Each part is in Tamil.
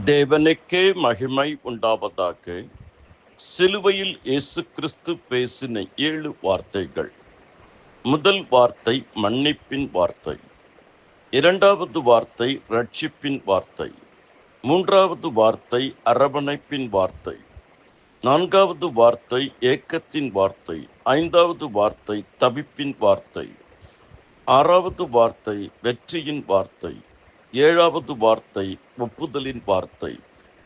தேவனுக்கே மகிமை உண்டாவதாக. சிலுவையில் இயேசு கிறிஸ்து பேசின 7 வார்த்தைகள். முதல் வார்த்தை மன்னிப்பின் வார்த்தை, இரண்டாவது வார்த்தை ரட்சிப்பின் வார்த்தை, மூன்றாவது வார்த்தை அரவணைப்பின் வார்த்தை, நான்காவது வார்த்தை ஏக்கத்தின் வார்த்தை, ஐந்தாவது வார்த்தை தவிப்பின் வார்த்தை, ஆறாவது வார்த்தை வெற்றியின் வார்த்தை, ஏழாவது வார்த்தை ஒப்புதலின் வார்த்தை.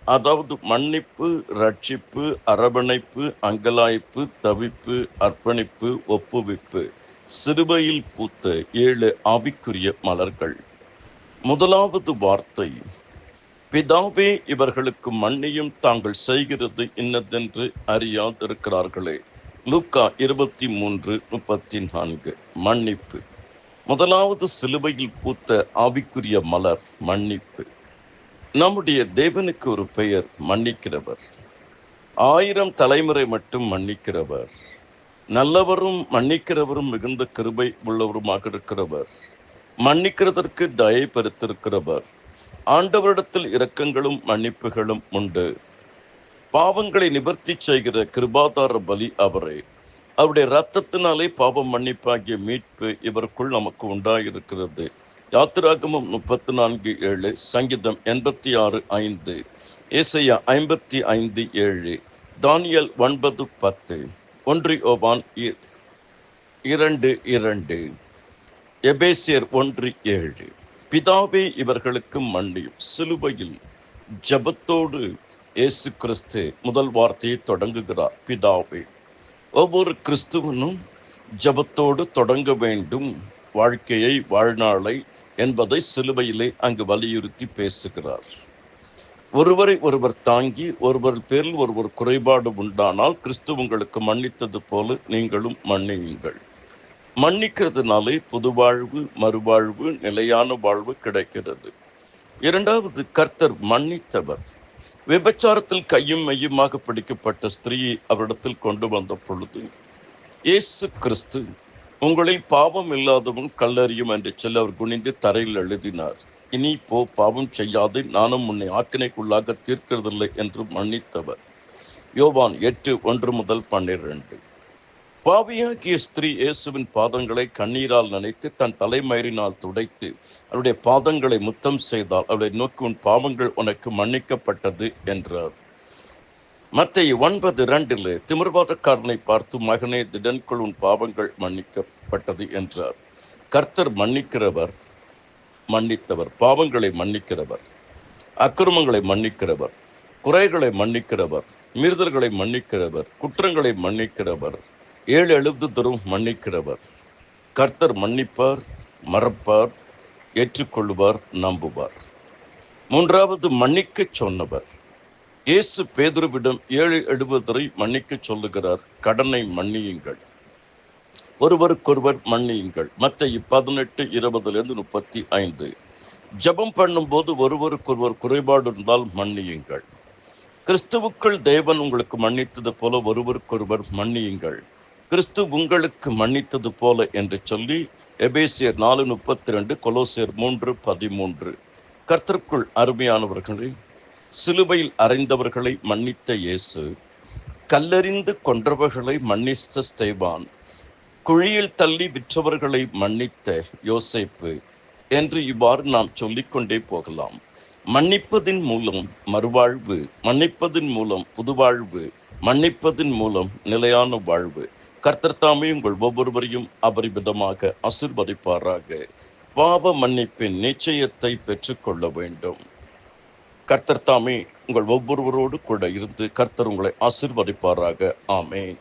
அதாவது மன்னிப்பு, ரட்சிப்பு, அரவணைப்பு, அங்கலாய்ப்பு, தவிப்பு, அர்ப்பணிப்பு, ஒப்புவிப்பு. சிலுவையில் பூத்த 7 ஆவிக்குரிய மலர்கள். முதலாவது வார்த்தை, பிதாவே இவர்களுக்கு மன்னியும், தாங்கள் செய்கிறது இன்னதென்று அறியாதிருக்கிறார்களே. லூக்கா 23:34. மன்னிப்பு. முதலாவது சிலுவையில் பூத்த ஆவிக்குரிய மலர் மன்னிப்பு. நம்முடைய தேவனுக்கு ஒரு பெயர் மன்னிக்கிறவர். 1000 தலைமுறை மட்டும் மன்னிக்கிறவர். நல்லவரும் மன்னிக்கிறவரும் மிகுந்த கிருபை உள்ளவருமாக இருக்கிறவர். மன்னிக்கிறதற்கு தயை பெருத்திருக்கிறவர். ஆண்டவரிடத்தில் இரக்கங்களும் மன்னிப்புகளும் உண்டு. பாவங்களை நிவர்த்தி செய்கிற கிருபாதார பலி அவரே. அவருடைய இரத்தத்தினாலே பாவம் மன்னிப்பாகிய மீட்பு இவருக்குள் நமக்கு உண்டாயிருக்கிறது. யாத்திராகமம் 34:7, சங்கீதம் 86:5, ஏசாயா 55:7, தானியேல் 9:10, 1 யோவான் 2:2, எபேசியர் 1:7. பிதாவே இவர்களுக்கு மன்னியும். சிலுவையில் ஜெபத்தோடு இயேசு கிறிஸ்து முதல் வார்த்தையை தொடங்குகிறார், பிதாவே. ஒவ்வொரு கிறிஸ்துவனும் ஜெபத்தோடு தொடங்க வேண்டும் வாழ்க்கையை, வாழ்நாளை என்பதை சிலுவையிலே அங்கு வலியுறுத்தி பேசுகிறார். ஒருவரை ஒருவர் தாங்கி, ஒருவர் பேரில் ஒருவர் குறைபாடு உண்டானால் கிறிஸ்து உங்களுக்கு மன்னித்தது போல நீங்களும் மன்னியுங்கள். மன்னிக்கிறதுனாலே புது வாழ்வு, மறுவாழ்வு, நிலையான வாழ்வு கிடைக்கிறது. இரண்டாவது, கர்த்தர் மன்னித்தவர். விபச்சாரத்தில் கையும் மையுமாக பிடிக்கப்பட்ட ஸ்திரீயை அவரிடத்தில் கொண்டு வந்த பொழுது இயேசு கிறிஸ்து, உங்களில் பாவம் இல்லாதவன் கல்லறியும் என்று சொல்லி அவர் குனிந்து தரையில் எழுதினார். இனி போ, பாவம் செய்யாது, நானும் உன்னை ஆக்கினைக்குள்ளாக தீர்க்கிறதில்லை என்று மன்னித்தவர். யோவான் 8:1-12. பாவியாகிய ஸ்திரீ இயேசுவின் பாதங்களை கண்ணீரால் நனைத்து தன் தலைமயிரினால் துடைத்து அவருடைய பாதங்களை முத்தம் செய்தால் அவருடைய நோக்கி, உன் பாவங்கள் உனக்கு மன்னிக்கப்பட்டது என்றார். மத்தேயு 9:2 திமிர்வாதக்காரனை பார்த்து, மகனே திடன்குள், உன் பாவங்கள் மன்னிக்கப்பட்டது என்றார். கர்த்தர் மன்னிக்கிறவர், மன்னித்தவர். பாவங்களை மன்னிக்கிறவர், அக்கிரமங்களை மன்னிக்கிறவர், குறைகளை மன்னிக்கிறவர், மீறுதல்களை மன்னிக்கிறவர், குற்றங்களை மன்னிக்கிறவர், 7 எழுத்துதரும் மன்னிக்கிறவர். கர்த்தர் மன்னிப்பார், மறப்பார், ஏற்றுக்கொள்வார், நம்புவார். மூன்றாவது, மன்னிக்க சொன்னவர். இயேசு பேதுருவிடம் 7 எழுத்துதரை மன்னிக்க சொல்லுகிறார். கடனை மன்னியுங்கள், ஒருவருக்கொருவர் மன்னியுங்கள். மத்தேயு 18:20-35. ஜெபம் பண்ணும்போது ஒருவருக்கொருவர் குறைபாடு இருந்தால் மன்னியுங்கள். கிறிஸ்துவுக்குள் தேவன் உங்களுக்கு மன்னித்தது போல ஒருவருக்கொருவர் மன்னியுங்கள். கிறிஸ்து உங்களுக்கு மன்னித்தது போல என்று சொல்லி எபேசியர் 4:32, கொலோசியர் 3:13. கர்த்தருக்குள் அருமையானவர்களே, சிலுவையில் அறைந்தவர்களை மன்னித்த இயேசு, கல்லெறிந்து கொன்றவர்களை மன்னித்த ஸ்தேவான், குழியில் தள்ளி விற்றவர்களை மன்னித்த யோசேப்பு என்று இவ்வாறு நாம் சொல்லிக்கொண்டே போகலாம். மன்னிப்பதின் மூலம் மறுவாழ்வு, மன்னிப்பதின் மூலம் புதுவாழ்வு, மன்னிப்பதின் மூலம் நிலையான வாழ்வு. கர்த்தர் தாமே உங்கள் ஒவ்வொருவரையும் அபரிமிதமாக ஆசீர்வதிப்பாராக. பாவ மன்னிப்பின் நிச்சயத்தை பெற்றுக்கொள்ள வேண்டும். கர்த்தர் தாமே உங்கள் ஒவ்வொருவரோடு கூட இருந்து கர்த்தர் உங்களை ஆசீர்வதிப்பாராக. ஆமேன்.